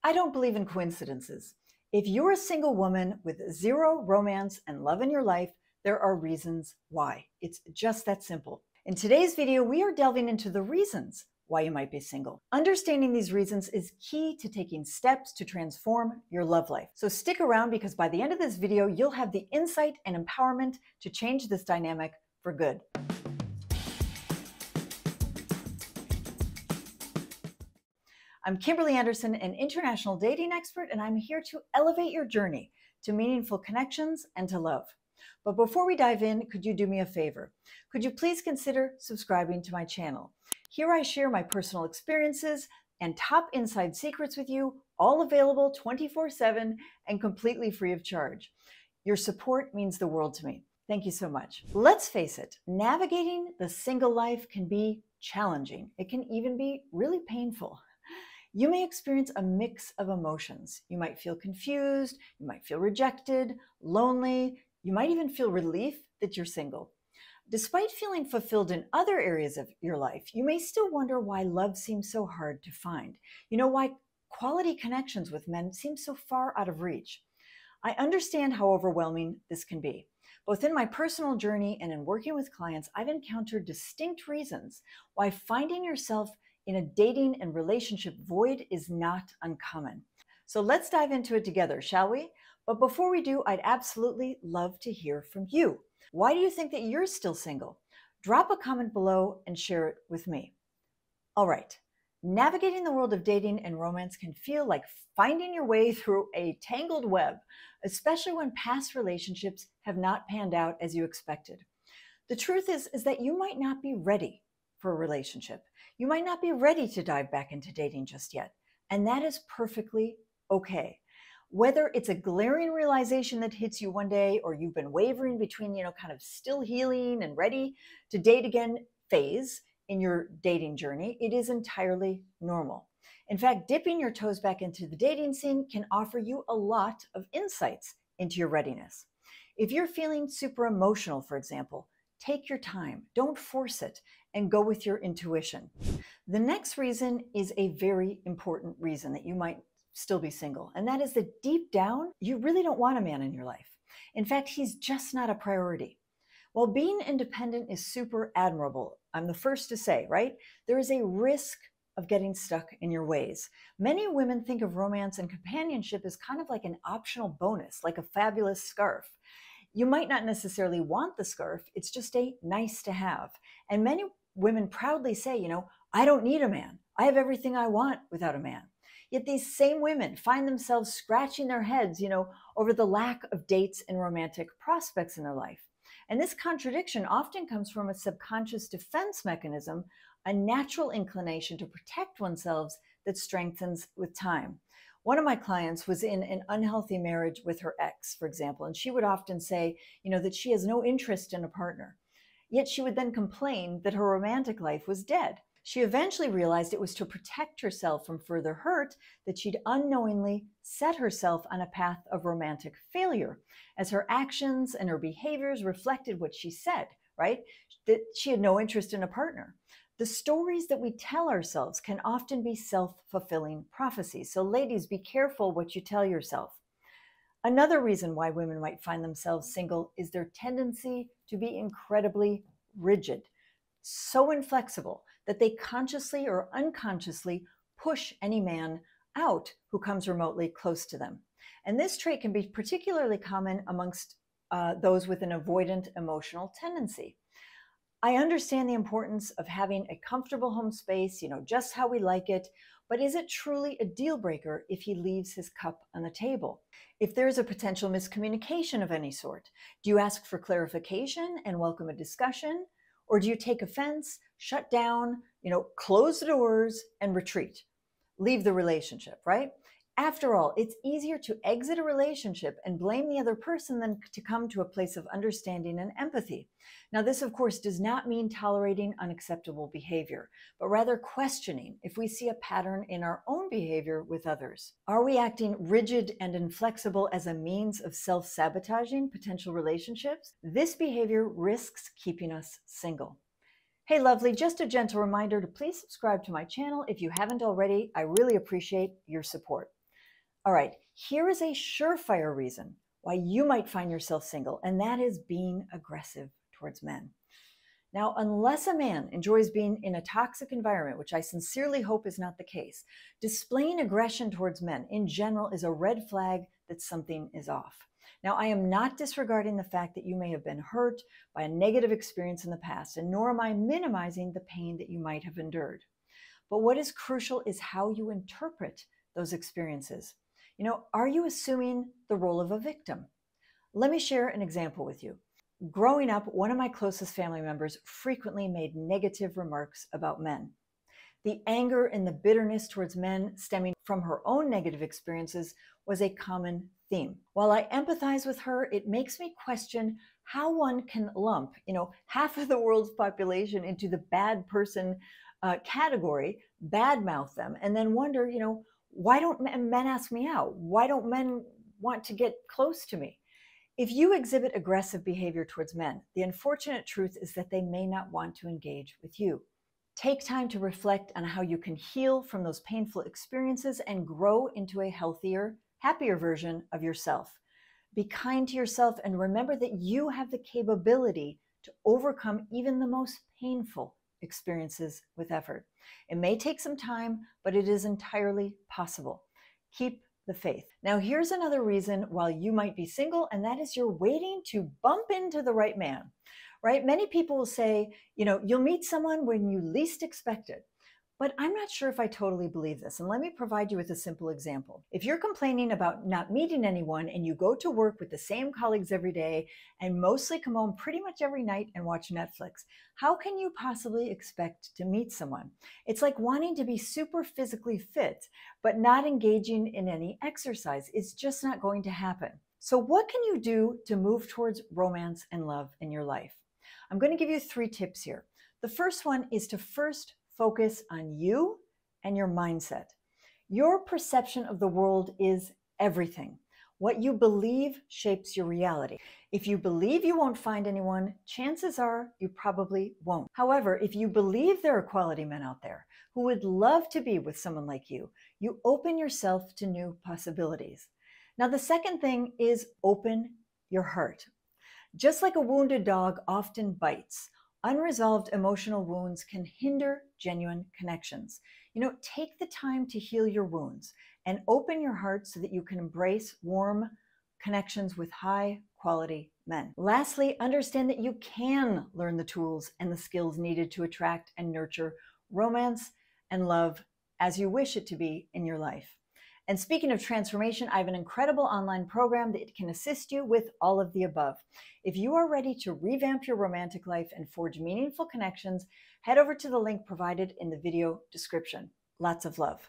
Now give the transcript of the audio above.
I don't believe in coincidences. If you're a single woman with zero romance and love in your life, there are reasons why. It's just that simple. In today's video, we are delving into the reasons why you might be single. Understanding these reasons is key to taking steps to transform your love life. So stick around, because by the end of this video, you'll have the insight and empowerment to change this dynamic for good. I'm Kimberly Anderson, an international dating expert, and I'm here to elevate your journey to meaningful connections and to love. But before we dive in, could you do me a favor? Could you please consider subscribing to my channel? Here I share my personal experiences and top inside secrets with you, all available 24/7 and completely free of charge. Your support means the world to me. Thank you so much. Let's face it, navigating the single life can be challenging. It can even be really painful. You may experience a mix of emotions. You might feel confused, you might feel rejected, lonely, you might even feel relief that you're single. Despite feeling fulfilled in other areas of your life, you may still wonder why love seems so hard to find. You know, why quality connections with men seem so far out of reach. I understand how overwhelming this can be. Both in my personal journey and in working with clients, I've encountered distinct reasons why finding yourself in a dating and relationship void is not uncommon. So let's dive into it together, shall we? But before we do, I'd absolutely love to hear from you. Why do you think that you're still single? Drop a comment below and share it with me. All right, navigating the world of dating and romance can feel like finding your way through a tangled web, especially when past relationships have not panned out as you expected. The truth is that you might not be ready for a relationship. You might not be ready to dive back into dating just yet, and that is perfectly okay. Whether it's a glaring realization that hits you one day, or you've been wavering between, kind of still healing and ready to date again phase in your dating journey, it is entirely normal. In fact, dipping your toes back into the dating scene can offer you a lot of insights into your readiness. If you're feeling super emotional, for example, take your time, don't force it, and go with your intuition. The next reason is a very important reason that you might still be single, and that is that deep down, you really don't want a man in your life. In fact, he's just not a priority. While being independent is super admirable, I'm the first to say, right? There is a risk of getting stuck in your ways. Many women think of romance and companionship as kind of like an optional bonus, like a fabulous scarf. You might not necessarily want the scarf, it's just a nice to have. And many women proudly say, I don't need a man. I have everything I want without a man. Yet these same women find themselves scratching their heads, over the lack of dates and romantic prospects in their life. And this contradiction often comes from a subconscious defense mechanism, a natural inclination to protect oneself that strengthens with time. One of my clients was in an unhealthy marriage with her ex, for example, and she would often say, that she has no interest in a partner. Yet she would then complain that her romantic life was dead. She eventually realized it was to protect herself from further hurt that she'd unknowingly set herself on a path of romantic failure, as her actions and her behaviors reflected what she said, right? That she had no interest in a partner. The stories that we tell ourselves can often be self-fulfilling prophecies. So ladies, be careful what you tell yourself. Another reason why women might find themselves single is their tendency to be incredibly rigid, so inflexible that they consciously or unconsciously push any man out who comes remotely close to them. And this trait can be particularly common amongst those with an avoidant emotional tendency. I understand the importance of having a comfortable home space, just how we like it, but is it truly a deal breaker if he leaves his cup on the table? If there's a potential miscommunication of any sort, do you ask for clarification and welcome a discussion? Or do you take offense, shut down, close the doors and retreat? Leave the relationship, right? After all, it's easier to exit a relationship and blame the other person than to come to a place of understanding and empathy. Now, this, of course, does not mean tolerating unacceptable behavior, but rather questioning if we see a pattern in our own behavior with others. Are we acting rigid and inflexible as a means of self-sabotaging potential relationships? This behavior risks keeping us single. Hey, lovely, just a gentle reminder to please subscribe to my channel if you haven't already. I really appreciate your support. All right, here is a surefire reason why you might find yourself single, and that is being aggressive towards men. Now, unless a man enjoys being in a toxic environment, which I sincerely hope is not the case, displaying aggression towards men in general is a red flag that something is off. Now, I am not disregarding the fact that you may have been hurt by a negative experience in the past, and nor am I minimizing the pain that you might have endured. But what is crucial is how you interpret those experiences. Are you assuming the role of a victim? Let me share an example with you. Growing up, one of my closest family members frequently made negative remarks about men. The anger and the bitterness towards men stemming from her own negative experiences was a common theme. While I empathize with her, it makes me question how one can lump, half of the world's population into the bad person category, badmouth them, and then wonder, why don't men ask me out? Why don't men want to get close to me? If you exhibit aggressive behavior towards men, the unfortunate truth is that they may not want to engage with you. Take time to reflect on how you can heal from those painful experiences and grow into a healthier, happier version of yourself. Be kind to yourself and remember that you have the capability to overcome even the most painful experiences with effort. It may take some time, but it is entirely possible. Keep the faith. Now, here's another reason why you might be single, and that is you're waiting to bump into the right man, right? Many people will say, you'll meet someone when you least expect it. But I'm not sure if I totally believe this. And let me provide you with a simple example. If you're complaining about not meeting anyone and you go to work with the same colleagues every day and mostly come home pretty much every night and watch Netflix, how can you possibly expect to meet someone? It's like wanting to be super physically fit, but not engaging in any exercise. It's just not going to happen. So what can you do to move towards romance and love in your life? I'm going to give you 3 tips here. The first one is to first focus on you and your mindset. Your perception of the world is everything. What you believe shapes your reality. If you believe you won't find anyone, chances are you probably won't. However, if you believe there are quality men out there who would love to be with someone like you, you open yourself to new possibilities. Now, the second thing is open your heart. Just like a wounded dog often bites, unresolved emotional wounds can hinder genuine connections. Take the time to heal your wounds and open your heart so that you can embrace warm connections with high quality men. Lastly, understand that you can learn the tools and the skills needed to attract and nurture romance and love as you wish it to be in your life. And speaking of transformation, I have an incredible online program that can assist you with all of the above. If you are ready to revamp your romantic life and forge meaningful connections, head over to the link provided in the video description. Lots of love.